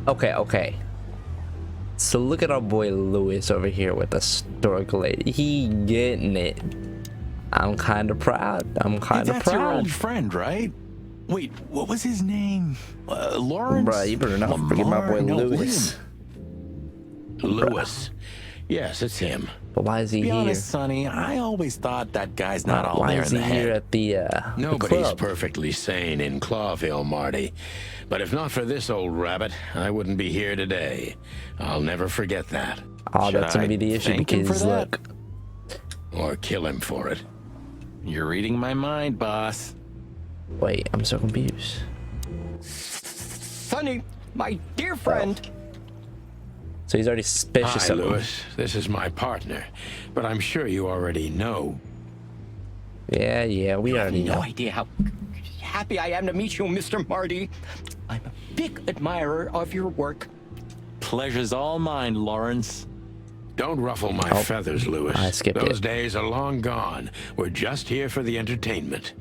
Okay. So look at our boy Lewis over here with the historical lady. He getting it. I'm kind of proud. That's your old friend, right? Wait, what was his name? Lawrence? Bruh, you better not forget my boy Lewis. Lewis. Yes, it's him. But why is he Be here? honest, Sonny, I always thought that guy's not all why there is in he the here head. at the Nobody's club? perfectly sane in Clawville, Marty. But if not for this old rabbit, I wouldn't be here today. I'll never forget that. Oh, Should that's gonna be the I issue thank him for because that? look, Or kill him for it. You're reading my mind, boss. wait, I'm so confused. Sonny, my dear friend. So he's already suspicious Hi, of him. Lewis. This is my partner. But I'm sure you already know. Yeah, we You have already no know. idea how happy I am to meet you, Mr. Marty. I'm a big admirer of your work. Pleasure's all mine, Lawrence. Don't ruffle my feathers, Lewis. I skipped Those it. days are long gone. We're just here for the entertainment.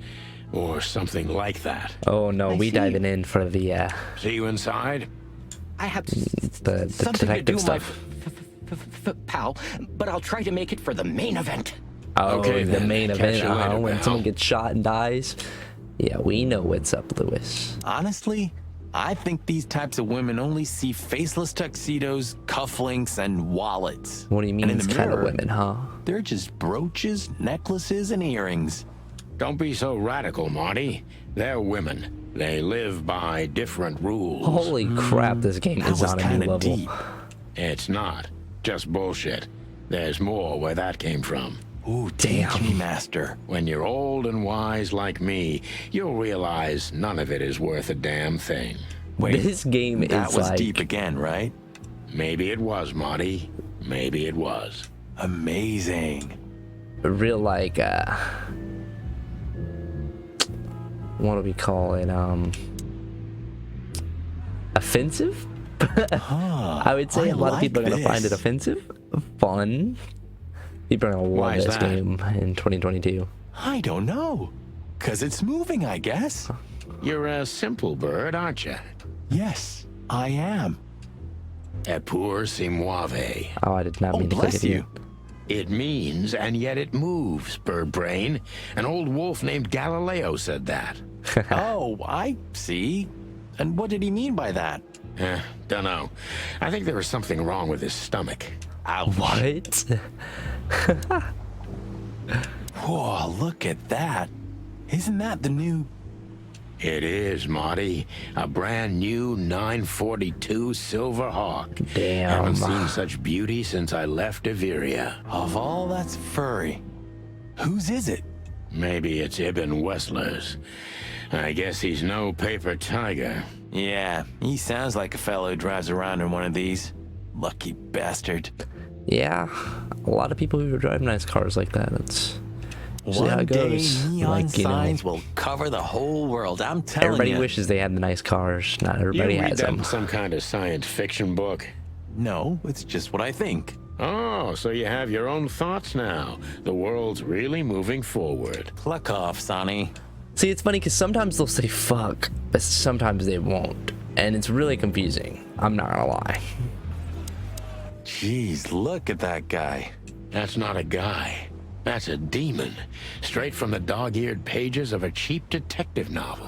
Or something like that. Oh no, I we see. diving in for the See you inside? I have the something to do, detective my stuff. pal, but I'll try to make it for the main event. Oh, Okay, the then. main Catch event, you later, when pal. someone gets shot and dies. Yeah, we know what's up, Lewis. Honestly, I think these types of women only see faceless tuxedos, cufflinks, and wallets. What do you mean And in these the kind of mirror, women, huh? They're just brooches, necklaces, and earrings. Don't be so radical, Marty. They're women. They live by different rules. Holy crap, this game That is was on a new kind of level. deep. It's not. Just bullshit. There's more where that came from. Ooh, teach me, master. When you're old and wise like me, you'll realize none of it is worth a damn thing. Wait, This game that is was like deep again, right? Maybe it was, Marty. Maybe it was. Amazing. a real like what do we call it? Offensive? I would say a lot of people are gonna find it offensive, fun. People are gonna Why love is this that? game in 2022. I don't know. 'Cause it's moving, I guess. You're a simple bird, aren't you? Yes, I am. Ep.3 si muove. Oh, I did not Oh, mean to click bless it. you. It means, and yet it moves, bird brain. An old wolf named Galileo said that. Oh, I see. And what did he mean by that? Dunno. I think there was something wrong with his stomach. Ouch. What? Whoa, look at that. Isn't that the new... It is, Marty. A brand new 942 Silver Hawk. Damn. Haven't seen such beauty since I left Iveria. Of all that's furry, whose is it? Maybe it's Ibn Wessler's. I guess he's no paper tiger. Yeah, he sounds like a fellow who drives around in one of these. Lucky bastard. Yeah, a lot of people who drive nice cars like that. That's usually how One it day, goes. neon Like, you know, signs will cover the whole world. I'm telling everybody you. wishes they had the nice cars. Not You everybody read has that them. in some kind of science fiction book? No, it's just what I think. Oh, so you have your own thoughts now. The world's really moving forward. Pluck off, Sonny. See, it's funny because sometimes they'll say fuck, but sometimes they won't. And it's really confusing. I'm not gonna lie. Jeez, look at that guy. That's not a guy. That's a demon. Straight from the dog-eared pages of a cheap detective novel.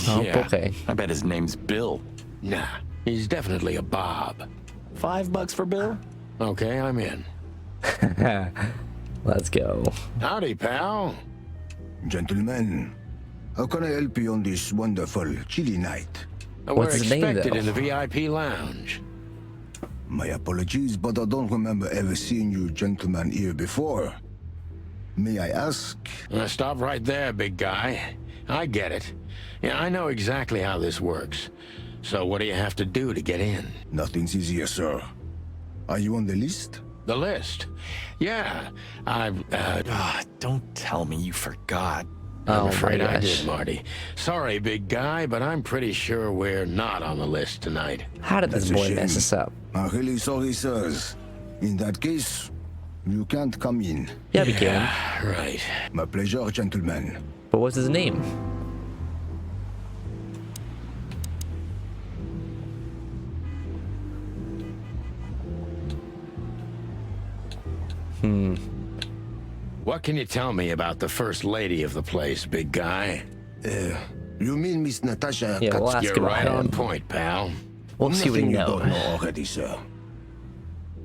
Oh, Yeah, okay. I bet his name's Bill. Nah, he's definitely a Bob. $5 for Bill? Okay, I'm in. Let's go. Howdy, pal. Gentlemen, how can I help you on this wonderful, chilly night? We're What's his name, expected though? in the VIP lounge. My apologies, but I don't remember ever seeing you gentlemen here before. May I ask? Stop right there, big guy. I get it. Yeah, I know exactly how this works. So what do you have to do to get in? Nothing's easier, sir. Are you on the list? The list? Yeah, Don't tell me you forgot. I'm Oh afraid my I gosh. did, Marty. Sorry, big guy, but I'm pretty sure we're not on the list tonight. How did this That's a boy shame. mess us up? I'm really sorry, sirs. In that case, you can't come in. Yeah, we can. Right. My pleasure, gentlemen. But what's his name? What can you tell me about the first lady of the place, big guy? You mean Miss Natasha? Yeah, we'll ask You're about right him. on point, pal. We'll see what Nothing you you know. don't know already, sir.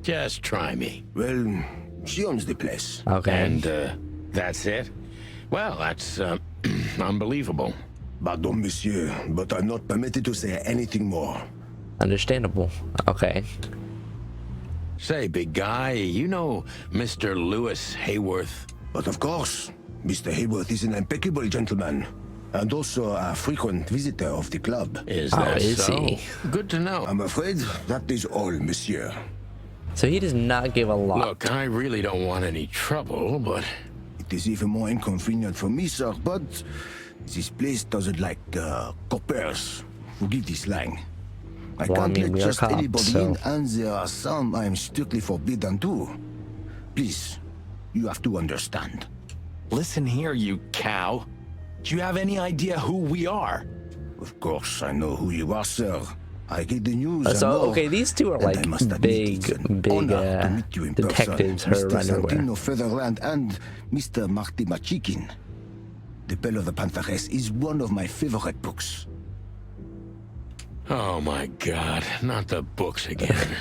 Just try me. Well, she owns the place. Okay. And that's it? Well, that's unbelievable. Pardon, monsieur, but I'm not permitted to say anything more. Understandable. Okay. Say, big guy, you know Mr. Lewis Hayworth? But of course, Mr. Hayworth is an impeccable gentleman, and also a frequent visitor of the club. Is Oh, that is so? he? Good to know. I'm afraid that is all, monsieur. So he does not give a lot. Look, I really don't want any trouble, but It is even more inconvenient for me, sir, but this place doesn't like coppers. Forgive the slang. I Well, I can't mean, let we are just cops, anybody so- in, and there are some I am strictly forbidden to. Please, you have to understand. Listen here, you cow. Do you have any idea who we are? Of course, I know who you are, sir. I get the news. and So more, okay, these two are and like I must admit big, it's an honor to meet you in detectives person, who are Mr. everywhere. Santino Featherland and Mr. Marty Machikin. The Bell of the Pantheress is one of my favorite books. oh my god, not the books again.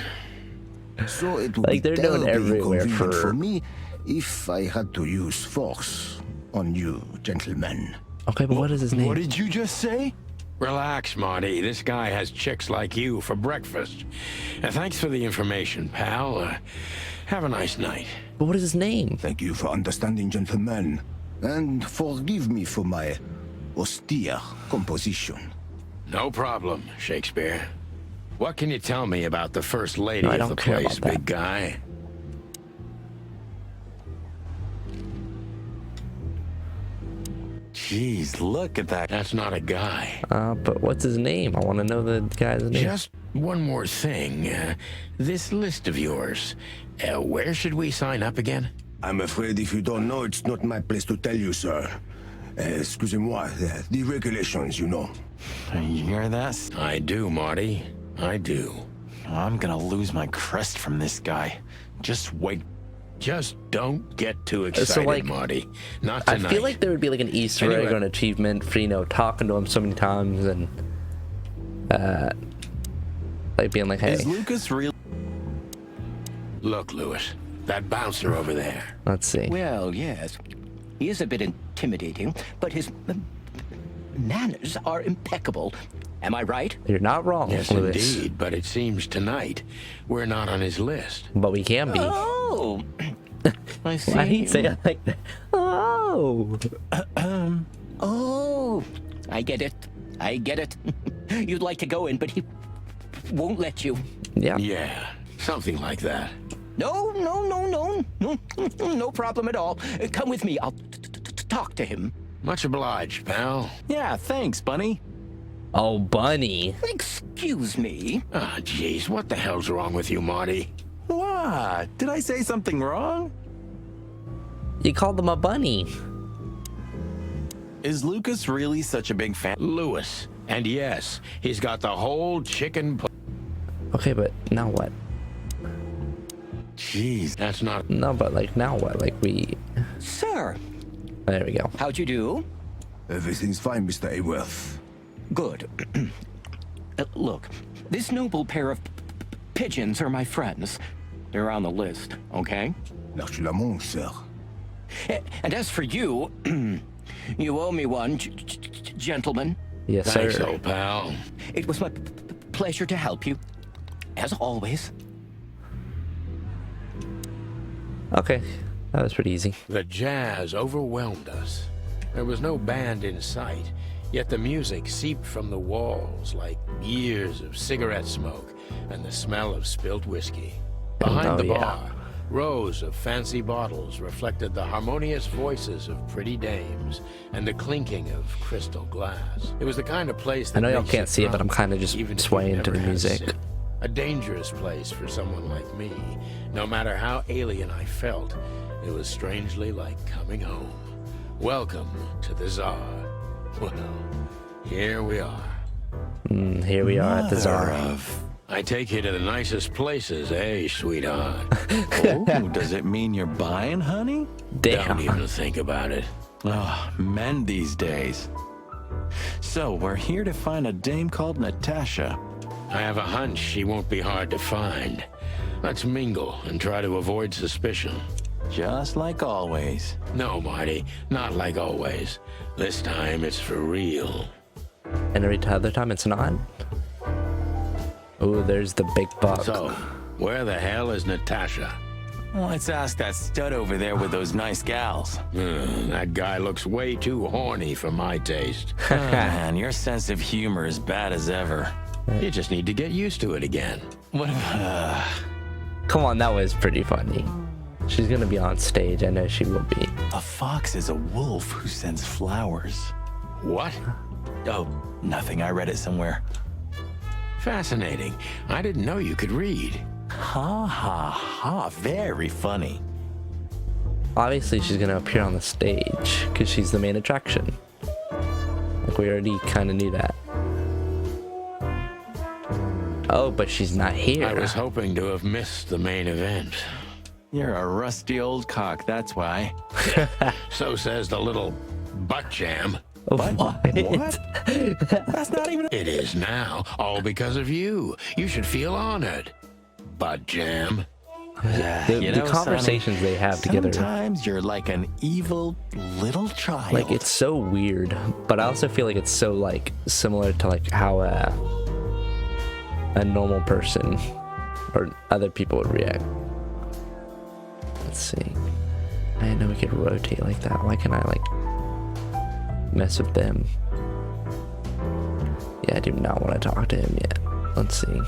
So it would Like, be they're known terribly everywhere inconvenient for- for me if I had to use force on you, gentlemen. Okay, but what is his name? What did you just say? Relax, Marty. This guy has chicks like you for breakfast. Thanks for the information, pal. Have a nice night. But what is his name? Thank you for understanding, gentlemen, and forgive me for my austere composition. No problem, Shakespeare. What can you tell me about the first lady I of don't the care place, about that. big guy? Jeez, look at that. That's not a guy. But what's his name? I want to know the guy's name. Just one more thing. This list of yours, where should we sign up again? I'm afraid if you don't know, it's not my place to tell you, sir. Excusez-moi, the regulations, you know. You hear that? I do, Marty. I do. I'm gonna lose my crest from this guy. Just wait. Just don't get too excited, like, Marty. Not I tonight. feel like there would be like an Easter egg Anyway. or an achievement for, you know, talking to him so many times and like being like, hey, Is Lucas real? Look, Lewis, that bouncer over there. let's see. Well, yes. He is a bit intimidating, but his manners are impeccable. Am I right? You're not wrong, Yes, Lewis. indeed. But it seems tonight we're not on his list. But we can be. Oh, I see. Why do you say it like that? Oh. Oh, I get it. I get it. You'd like to go in, but he won't let you. Yeah. Yeah, something like that. No, no problem at all. Come with me. I'll talk to him. Much obliged, pal. Yeah, thanks, Bunny. Oh, Bunny. Excuse me. Ah, jeez, what the hell's wrong with you, Marty? What? Did I say something wrong? You called him a bunny. Is Lucas really such a big fan? Lewis. And yes, he's got the whole chicken... Okay, but now what? Jeez. That's not... No, but like now what? Like we... Sir, There we go. how'd you do? Everything's fine, Mr. Hayworth. Good. Look, this noble pair of pigeons are my friends. They're on the list, okay? L'arche sir. And as for you, you owe me one, gentlemen. Yes, Thanks, sir. old pal. It was my pleasure to help you, as always. Okay. That was pretty easy. The jazz overwhelmed us. There was no band in sight, yet the music seeped from the walls like years of cigarette smoke and the smell of spilt whiskey. Behind Oh, the yeah. bar, rows of fancy bottles reflected the harmonious voices of pretty dames and the clinking of crystal glass. It was the kind of place that I know y'all makes can't see it, but I'm drunk, kind of just even if swaying you've to the never had a music. sip. A dangerous place for someone like me. No matter how alien I felt, it was strangely like coming home. Welcome to the Czar. Well, here we are. Here we are at the Czar. I take you to the nicest places, eh, sweetheart? Oh, does it mean you're buying, honey? Don't Damn. even think about it. Oh, men these days. So, we're here to find a dame called Natasha. I have a hunch she won't be hard to find. Let's mingle and try to avoid suspicion. Just like always. No, Marty, not like always. This time it's for real. And every other time it's not. Oh, there's the big buck. So, where the hell is Natasha? Let's ask that stud over there with those nice gals. That guy looks way too horny for my taste. Man, your sense of humor is bad as ever. You just need to get used to it again. What? Come on, that was pretty funny. She's gonna be on stage. I know she will be. A fox is a wolf who sends flowers. What? Oh, nothing. I read it somewhere. Fascinating. I didn't know you could read. Ha ha ha. Very funny. Obviously, she's gonna appear on the stage because she's the main attraction. Like we already kind of knew that. Oh, but she's not here. I was hoping to have missed the main event. You're a rusty old cock, that's why. So says the little butt jam. What? That's not even. It is now, all because of you. You should feel honored. Butt jam. The conversations Sonny, they have together. Sometimes you're like an evil little child. Like it's so weird, but I also feel like it's so like similar to like how a normal person or other people would react. Let's see. I know we could rotate like that. Why can't I like mess with them? Yeah, I do not want to talk to him yet. Let's see.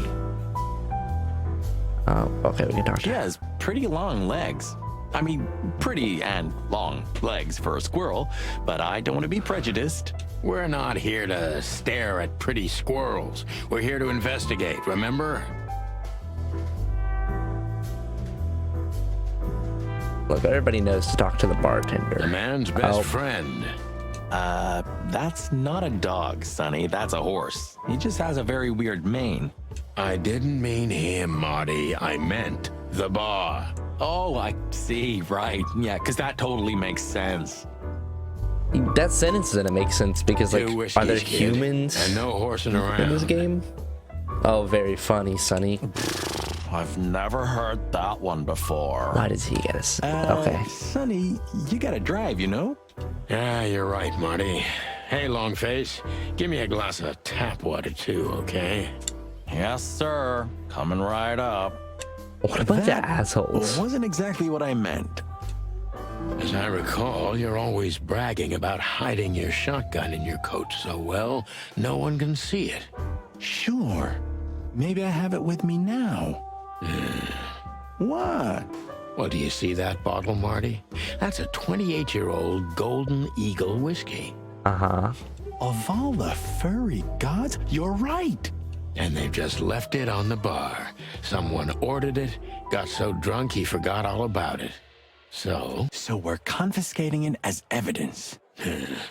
Oh, okay, we can talk to She him. has pretty long legs. I mean, pretty and long legs for a squirrel, but I don't want to be prejudiced. We're not here to stare at pretty squirrels. We're here to investigate, remember? Look, everybody knows to talk to the The bartender. man's best Oh. friend. That's not a dog, Sonny. That's a horse. He just has a very weird mane. I didn't mean him, Marty. I meant the bar. Oh, I see. Right. Yeah, because that totally makes sense. That sentence doesn't make sense because like, Two are there whiskeys, kid, humans and no horsing in this around. game? Oh, very funny, Sonny. I've never heard that one before. Why does he get us? Okay. Sonny, you gotta drive, you know? Yeah, you're right, Marty. Hey, Longface, give me a glass of tap water too, okay? Yes, sir. Coming right up. What a bunch of That assholes. wasn't exactly what I meant. As I recall, you're always bragging about hiding your shotgun in your coat so well, no one can see it. Sure. Maybe I have it with me now. What? Well, do you see that bottle, Marty? That's a 28-year-old Golden Eagle whiskey. Uh-huh. Of all the furry gods, you're right. And they've just left it on the bar. Someone ordered it, got so drunk he forgot all about it. So, So we're confiscating it as evidence.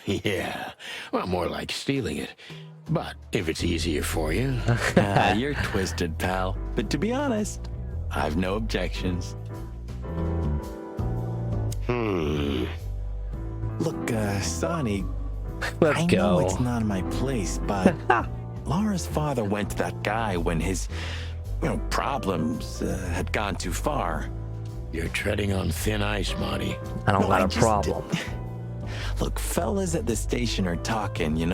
yeah, well, more like stealing it. But if it's easier for you, You're twisted, pal. But to be honest, I've no objections. Look, Sonny, Let's I go. know it's not my place, but Laura's father went to that guy when his, problems had gone too far. you're treading on thin ice, Marty. I don't No, got I a just- problem. Look, fellas at the station are talking,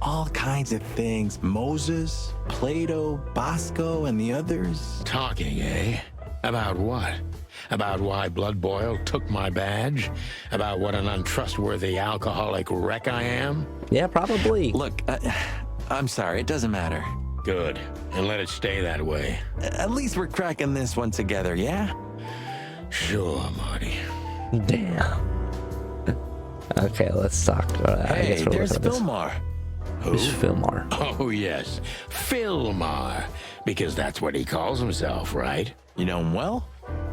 All kinds of things. Moses, Plato, Bosco, and the others. Talking, eh? About what? About why Blood Boil took my badge? About what an untrustworthy alcoholic wreck I am? Yeah, probably. Look, I'm sorry, it doesn't matter. Good. And let it stay that way. At least we're cracking this one together, yeah? Sure, Marty. Damn. Okay, let's talk. I Hey, guess we're there's working on this. Fillmore. Who's Fillmore? Oh, yes. Philmar. Because that's what he calls himself, right? You know him well?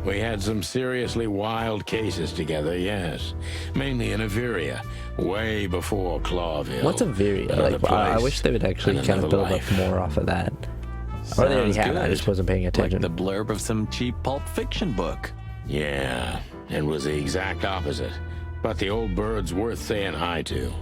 We had some seriously wild cases together, yes. Mainly in Averia, way before Clawville. What's a Viria? Another Like, I place wish they would actually and kind of another build life. up more off of that. Or they already Sounds had it, I good. just wasn't paying attention. Like the blurb of some cheap pulp fiction book. Yeah, it was the exact opposite. But the old bird's worth saying hi to.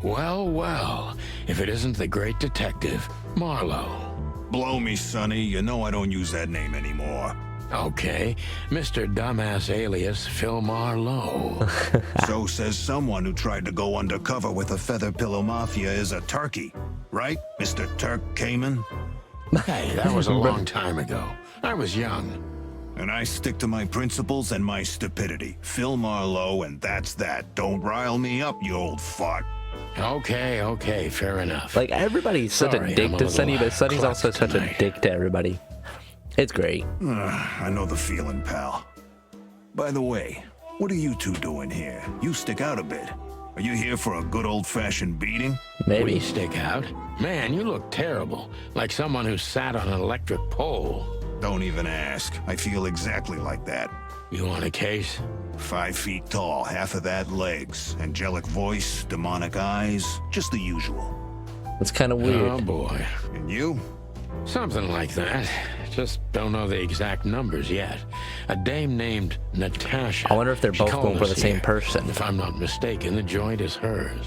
Well, well, if it isn't the great detective, Marlowe. Blow me, Sonny. You know I don't use that name anymore. Okay, Mr. Dumbass alias Phil Marlowe. So says someone who tried to go undercover with a feather pillow mafia is a turkey. Right, Mr. Turk Cayman? Hey, that was a long time ago. I was young. And I stick to my principles and my stupidity. Phil Marlowe, and that's that. Don't rile me up, you old fart. Okay, fair enough. Like, everybody's such Sorry, a dick I'm to a Sonny, little but Sonny's also clapped such a tonight. dick to everybody. It's great. I know the feeling, pal. By the way, what are you two doing here? You stick out a bit. Are you here for a good old-fashioned beating? We Maybe. stick out. Man, you look terrible. Like someone who sat on an electric pole. Don't even ask. I feel exactly like that. You want a case? 5 feet tall, half of that legs, angelic voice, demonic eyes, just the usual. It's kind of Oh weird. boy. And you? Something like that. Just don't know the exact numbers yet. A dame named Natasha. I wonder if they're She both called going for us the same here. person. If I'm not mistaken, the joint is hers.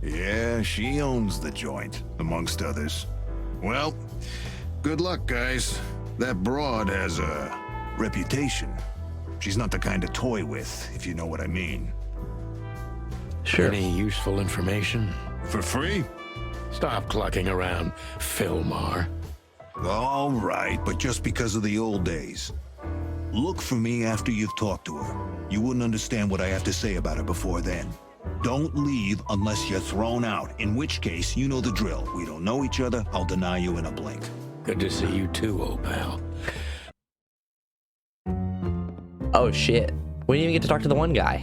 Yeah, she owns the joint, amongst others. Well, good luck, guys. That broad has a reputation. She's not the kind to toy with, if you know what I mean. Sure. Any useful information? For free? Stop clucking around, Philmar. All right, but just because of the old days. Look for me after you've talked to her. You wouldn't understand what I have to say about her before then. Don't leave unless you're thrown out, in which case, you know the drill. We don't know each other, I'll deny you in a blink. Good to see you too, old pal. Oh shit. We didn't even get to talk to the one guy.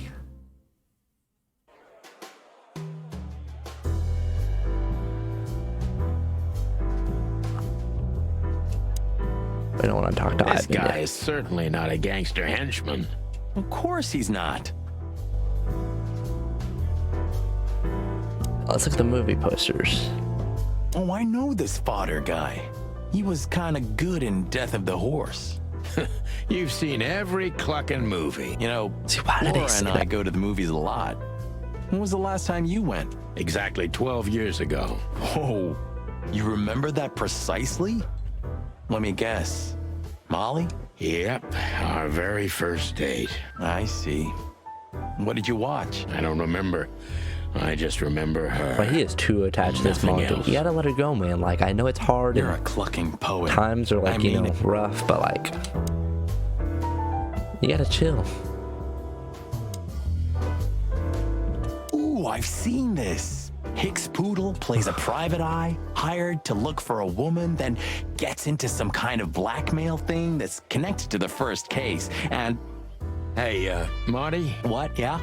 We don't want to talk to This Ivan guy yet. is certainly not a gangster henchman. Of course he's not. Let's look at the movie posters. Oh, I know this fodder guy. He was kind of good in Death of the Horse. You've seen every clucking movie. You know, See, why did they Laura say and I that? go to the movies a lot. When was the last time you went? Exactly 12 years ago. Oh, you remember that precisely? Let me guess. Molly? Yep, our very first date. I see. What did you watch? I don't remember. I just remember her. But he is too attached to this Nothing molecule. else. You gotta let her go, man. Like, I know it's hard You're a and clucking poet. times are like, I mean, rough, but like, you gotta chill. Ooh, I've seen this. Hicks Poodle plays a private eye, hired to look for a woman, then gets into some kind of blackmail thing that's connected to the first case. And Hey, Marty, what? Yeah?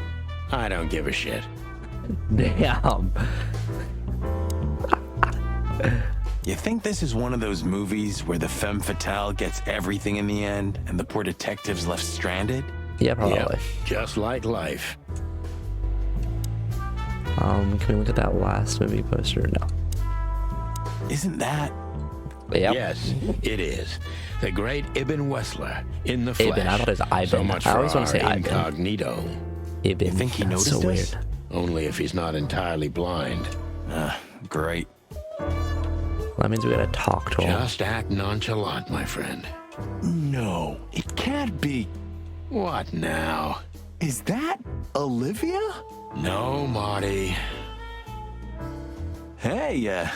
I don't give a shit. Damn. You think this is one of those movies where the femme fatale gets everything in the end and the poor detective's left stranded? Yeah, probably. Yep, just like life. Can we look at that last movie poster? No. Isn't that? Yep. Yes, it is. The great Ibn Wessler in the flesh. Ibn, I thought it was Ivan. So much I for always wanna our say Ivan. incognito. Ibn. You think he That's noticed so this? weird. Only if he's not entirely blind. Great. That means we gotta talk to him. Just act nonchalant, my friend. No, it can't be. What now? Is that Olivia? No, Marty. Hey,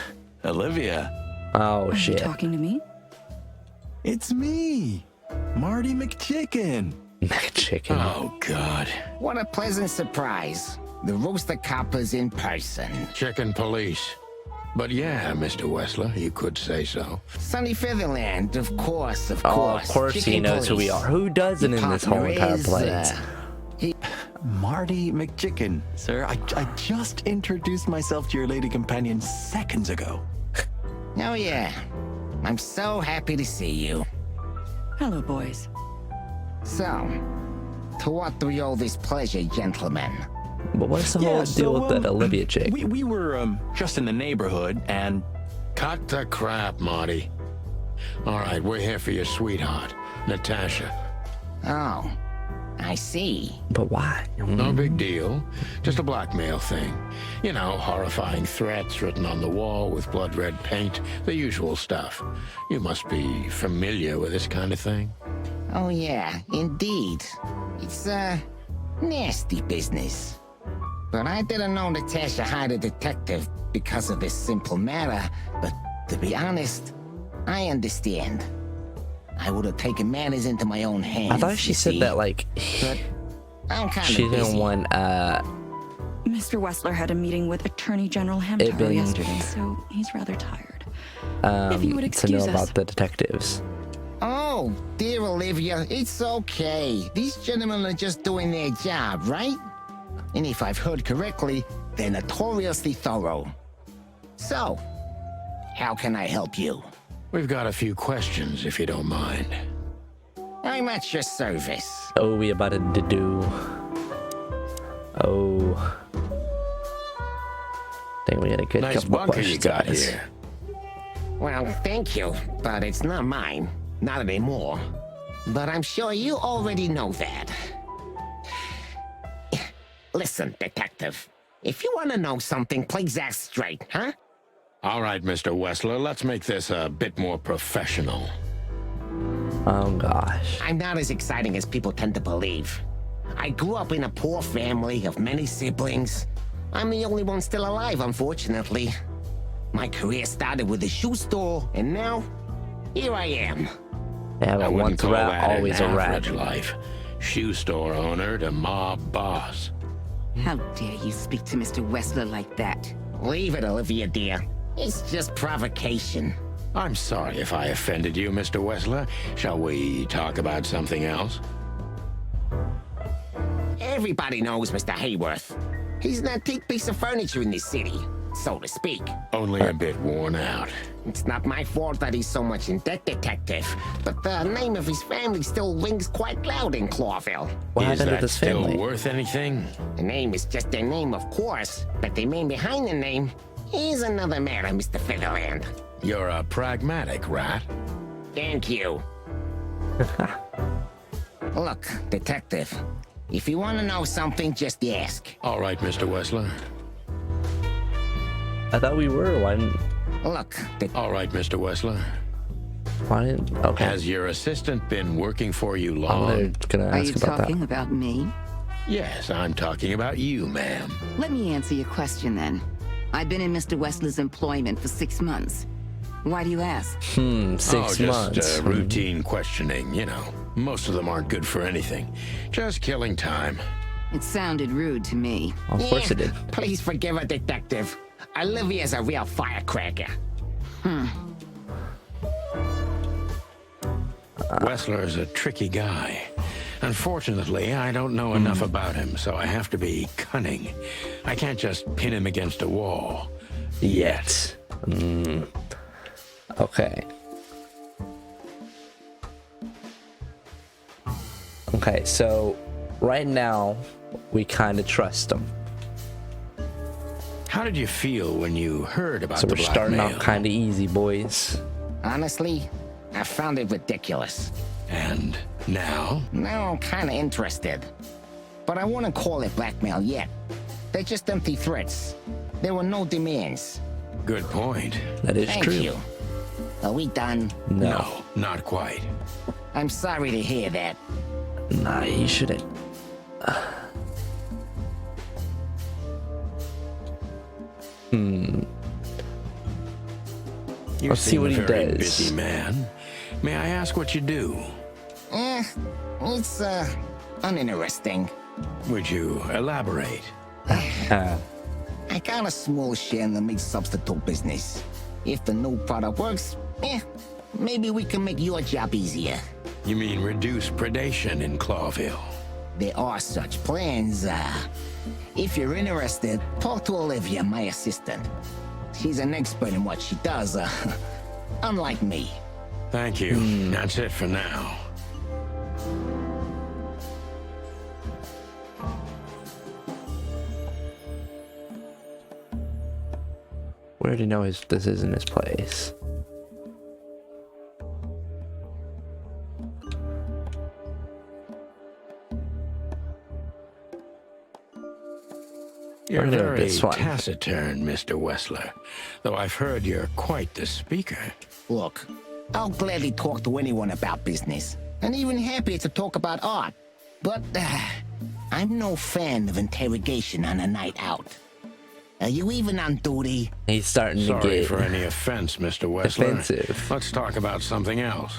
Olivia. Oh Are you shit. talking to me? It's me, Marty McChicken. Chicken. Oh, God. What a pleasant surprise. The Rooster Coppers in person. Chicken police. But yeah, Mr. Wessler, you could say so. Sunny Featherland, of course, of Oh, course. of course he Chicken knows who we police. are. Who doesn't Your in this whole partner entire is, place? Marty McChicken, sir. I just introduced myself to your lady companion seconds ago. Oh, yeah. I'm so happy to see you. Hello, boys. So, to what do we owe this pleasure, gentlemen? But what's the whole deal with that Olivia chick? We were just in the neighborhood, and Cut the crap, Marty. All right, we're here for your sweetheart, Natasha. Oh, I see. But why? No big deal. Just a blackmail thing. You know, horrifying threats written on the wall with blood red paint. The usual stuff. You must be familiar with this kind of thing. Oh yeah, indeed. It's nasty business. But I didn't know Natasha hired a detective because of this simple matter. But to be honest, I understand. I would have taken matters into my own hands. I thought she you said see. that like But I'm kind of she busy. didn't want Mr. Wessler had a meeting with Attorney General Hamtaro been- yesterday, so he's rather tired. If you would to excuse know us. about the detectives. Oh, dear Olivia, it's okay. These gentlemen are just doing their job, right? And if I've heard correctly, they're notoriously thorough. So, how can I help you? We've got a few questions, if you don't mind. I'm at your service. Oh, we about to do. Oh. Think we had a good Nice couple of bunker you questions. got guys. here. Well, thank you, but it's not mine. Not anymore. But I'm sure you already know that. Listen, detective. If you want to know something, please ask straight, huh? All right, Mr. Wessler, let's make this a bit more professional. Oh gosh. I'm not as exciting as people tend to believe. I grew up in a poor family of many siblings. I'm the only one still alive, unfortunately. My career started with a shoe store, and now, here I am. Yeah, I but wouldn't once call rat, that always an a rat. average life. Shoe store owner to mob boss. How dare you speak to Mr. Wessler like that? Leave it, Olivia, dear. It's just provocation. I'm sorry if I offended you, Mr. Wessler. Shall we talk about something else? Everybody knows Mr. Hayworth. He's an antique piece of furniture in this city, so to speak. Only a bit worn out. It's not my fault that he's so much in debt, detective, but the name of his family still rings quite loud in Clawville. What Is happened to that this still family? worth anything? The name is just their name, of course, but the man behind the name is another matter, Mr. Featherland. You're a pragmatic rat. Thank you. Look, detective, if you want to know something, just ask. All right, Mr. Wessler. I thought we were. Why didn't? Look, All right, Mr. Wessler. Why didn't? Okay. Has your assistant been working for you I'm long? gonna Are you ask about talking that. about me? Yes, I'm talking about you, ma'am. Let me answer your question then. I've been in Mr. Wessler's employment for 6 months. Why do you ask? 6 just months. routine questioning, you know. Most of them aren't good for anything. Just killing time. It sounded rude to me. Of course it did. Please forgive a detective. Olivia's a real firecracker. Wessler's a tricky guy. Unfortunately, I don't know enough about him, so I have to be cunning. I can't just pin him against a wall. Yet. Okay. Okay, so right now we kind of trust him. How did you feel when you heard about So the we're starting blackmail? off kind of easy, boys. Honestly, I found it ridiculous. And now? Now I'm kind of interested. But I wouldn't call it blackmail yet. They're just empty threats. There were no demands. Good point. That is Thank true. you. Are we done? No, not quite. I'm sorry to hear that. Nah, you shouldn't. You Let's see seem what a he very does. busy man. May I ask what you do? It's, uninteresting. Would you elaborate? I got a small share in the meat substitute business. If the new product works, maybe we can make your job easier. You mean reduce predation in Clawville? There are such plans. If you're interested, talk to Olivia, my assistant. She's an expert in what she does, unlike me. Thank you. That's it for now. We already know this isn't his place. You're We're gonna go very this one. taciturn, Mr. Wessler, though I've heard you're quite the speaker. Look, I'll gladly talk to anyone about business, and even happier to talk about art. But I'm no fan of interrogation on a night out. Are you even on duty? He's starting to Sorry get for any offense, Mr. Wessler. defensive. Let's talk about something else.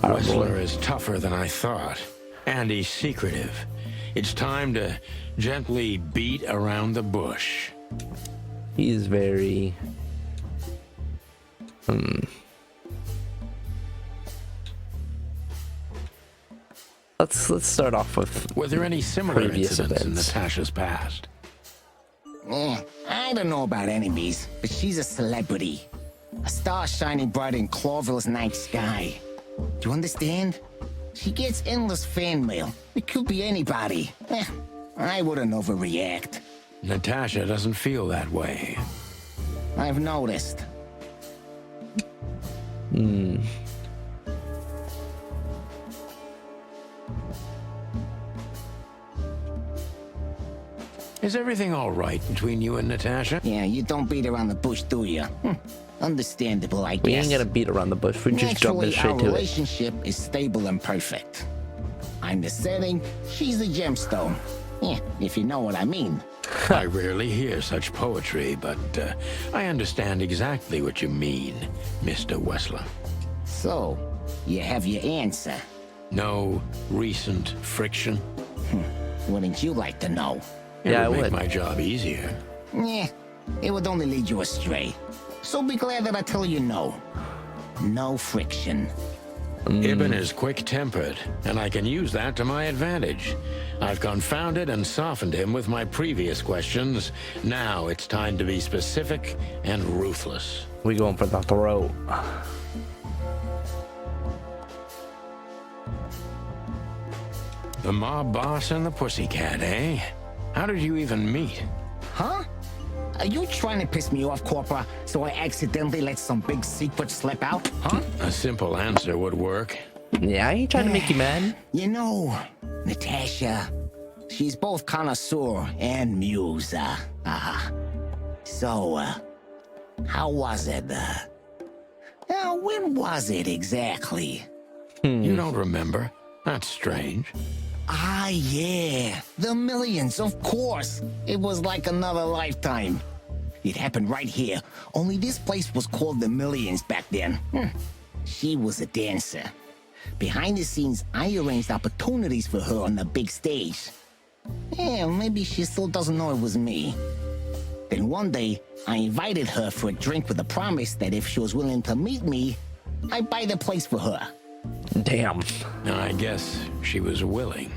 Oh, Wessler boy. is tougher than I thought, and he's secretive. It's time to gently beat around the bush. He's very Let's start off with Were there any similar previous incidents in events. Natasha's past? I don't know about enemies, but she's a celebrity. A star shining bright in Clover's night sky. Do you understand? She gets endless fan mail. It could be anybody. I wouldn't overreact. Natasha doesn't feel that way. I've noticed. Is everything all right between you and Natasha? Yeah, you don't beat around the bush, do you? Understandable, I we guess. ain't gonna beat around the bush. We just jump in Naturally, straight our to it. relationship is stable and perfect. I'm the setting, she's the gemstone. Yeah, if you know what I mean. I rarely hear such poetry, but I understand exactly what you mean, Mr. Wessler. So, you have your answer. No recent friction? Wouldn't you like to know? It Yeah, I would make would. my job easier. Yeah, it would only lead you astray. So be glad that I tell you no. No friction. Ibn is quick-tempered, and I can use that to my advantage. I've confounded and softened him with my previous questions. Now it's time to be specific and ruthless. We going for the throat. The mob boss and the pussycat, eh? How did you even meet? Huh? Are you trying to piss me off, Corpora, so I accidentally let some big secret slip out? Huh? A simple answer would work. Yeah, I ain't trying to make you mad. You know, Natasha, she's both connoisseur and muse. So, how was it? When was it exactly? You don't remember? That's strange. Ah, yeah. The Millions, of course. It was like another lifetime. It happened right here. Only this place was called the Millions back then. She was a dancer. Behind the scenes, I arranged opportunities for her on the big stage. Yeah, maybe she still doesn't know it was me. Then one day, I invited her for a drink with a promise that if she was willing to meet me, I'd buy the place for her. Damn. I guess she was willing.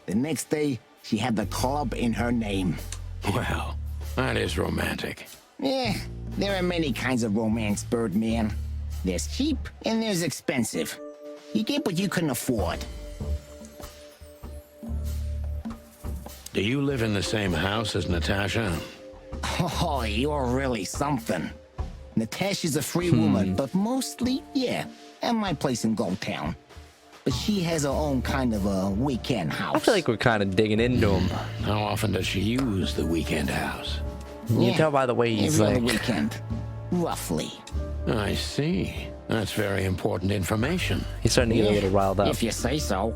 The next day, she had the club in her name. Well, that is romantic. Yeah, there are many kinds of romance, Birdman. There's cheap and there's expensive. You get what you can afford. Do you live in the same house as Natasha? Oh, you're really something. Natasha's a free woman, but mostly, yeah, at my place in Goldtown. But she has her own kind of a weekend house. I feel like we're kind of digging into him. How often does she use the weekend house? You can tell by the way he's every like. other weekend, roughly. I see. That's very important information. He's starting to get a little riled up. If you say so.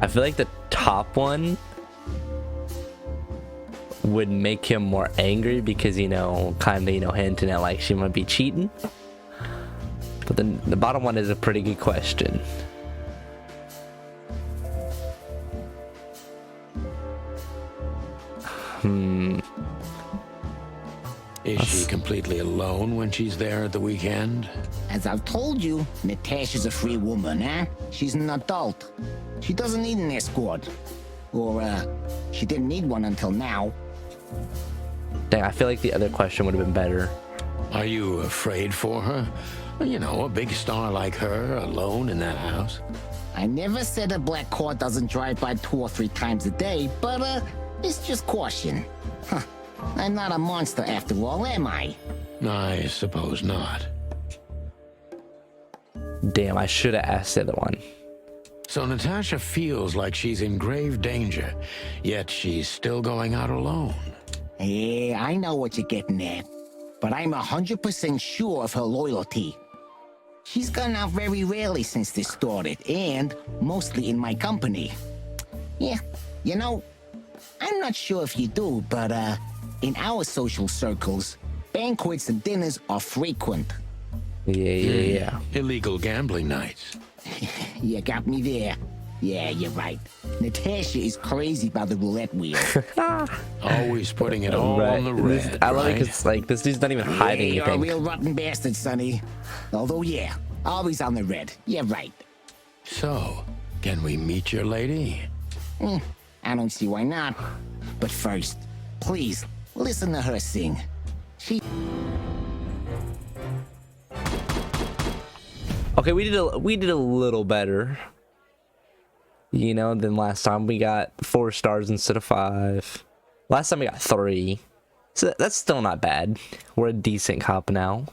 I feel like the top one would make him more angry because, you know, kind of, you know, hinting at like she might be cheating. But then the bottom one is a pretty good question. Is she completely alone when she's there at the weekend? As I've told you, Natasha's a free woman, eh? She's an adult. She doesn't need an escort. Or, she didn't need one until now. Dang, I feel like the other question would have been better. Are you afraid for her? Well, you know, a big star like her alone in that house. I never said a black car doesn't drive by 2 or 3 times a day, but, it's just caution. Huh. I'm not a monster after all, am I? I suppose not. Damn, I should have asked the other one. So Natasha feels like she's in grave danger, yet she's still going out alone. Yeah, I know what you're getting at, but I'm 100% sure of her loyalty. She's gone out very rarely since this started, and mostly in my company. Yeah, you know, I'm not sure if you do, but, in our social circles, banquets and dinners are frequent. Yeah. Illegal gambling nights. You got me there. Yeah, you're right. Natasha is crazy about the roulette wheel. Always putting it all Right. on the red, I love it right? because like this dude's not even hiding You're a anything. real rotten bastard, Sonny. Although, yeah, always on the red. Yeah, right. So, can we meet your lady? I don't see why not. But first, please, listen to her sing. Okay, we did a little better, you know, than last time. We got 4 stars instead of 5. Last time we got 3, so that's still not bad. We're a decent cop now.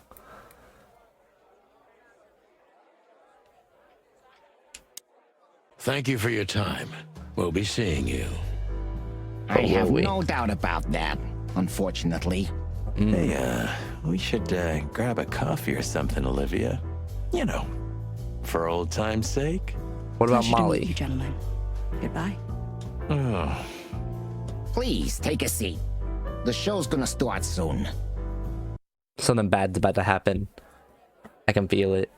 Thank you for your time. We'll be seeing you. I have will we? no doubt about that, unfortunately. Hey, we should grab a coffee or something, Olivia. You know, for old time's sake. What about Pleasure to meet Molly? you, gentlemen. Goodbye. Oh, Please, take a seat. The show's gonna start soon. Something bad's about to happen. I can feel it.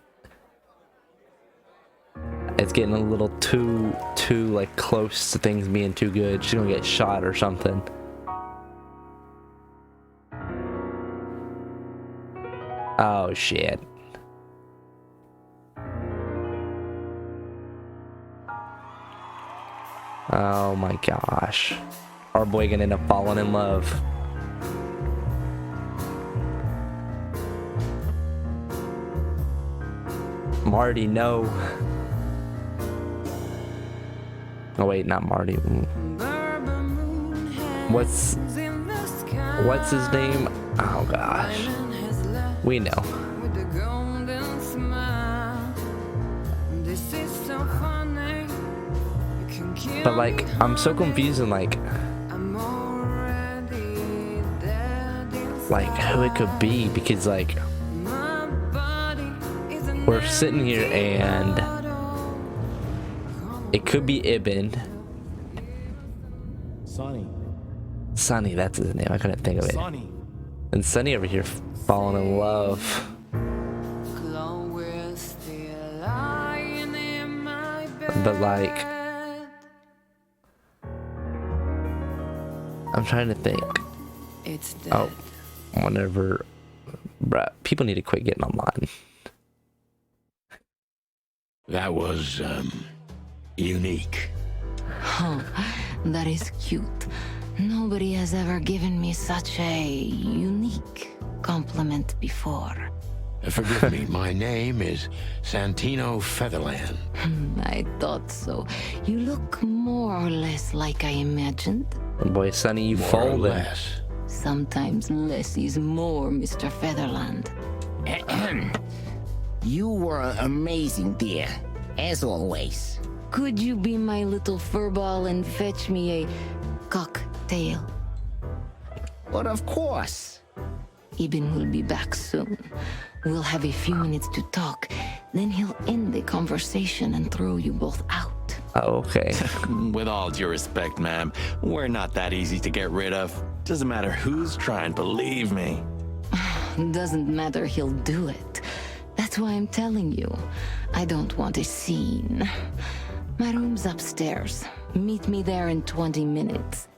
It's getting a little too like close to things being too good. She's gonna get shot or something. Oh shit. Oh my gosh. Our boy gonna end up falling in love. Marty, no. Oh wait, not Marty. What's his name? Oh gosh. We know. But like, I'm so confused and like who it could be, because like we're sitting here and it could be Ibn. Sonny, that's his name. I couldn't think of it. And Sonny over here falling in love. But like, I'm trying to think. Oh, whenever, bruh, people need to quit getting online. That was, unique. Oh, that is cute. Nobody has ever given me such a unique compliment before. Forgive me, my name is Santino Featherland. I thought so. You look more or less like I imagined. Boy, Sonny, you More or folded. less. Sometimes less is more, Mr. Featherland. You were amazing, dear, as always. Could you be my little furball and fetch me a cocktail? But of course. Ibn will be back soon. We'll have a few minutes to talk. Then he'll end the conversation and throw you both out. Oh, okay. with all due respect, ma'am, we're not that easy to get rid of. Doesn't matter who's trying, believe me. Doesn't matter, he'll do it. That's why I'm telling you. I don't want a scene. My room's upstairs. Meet me there in 20 minutes.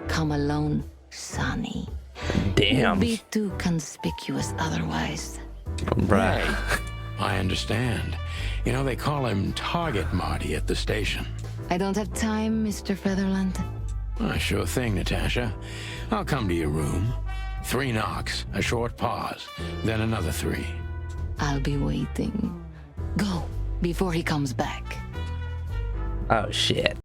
Come alone, Sonny. Damn. Be too conspicuous otherwise. Bruh. I understand. You know, they call him Target Marty at the station. I don't have time, Mr. Featherland. Sure thing, Natasha. I'll come to your room. 3 knocks, a short pause, then another 3. I'll be waiting. Go, before he comes back. Oh shit.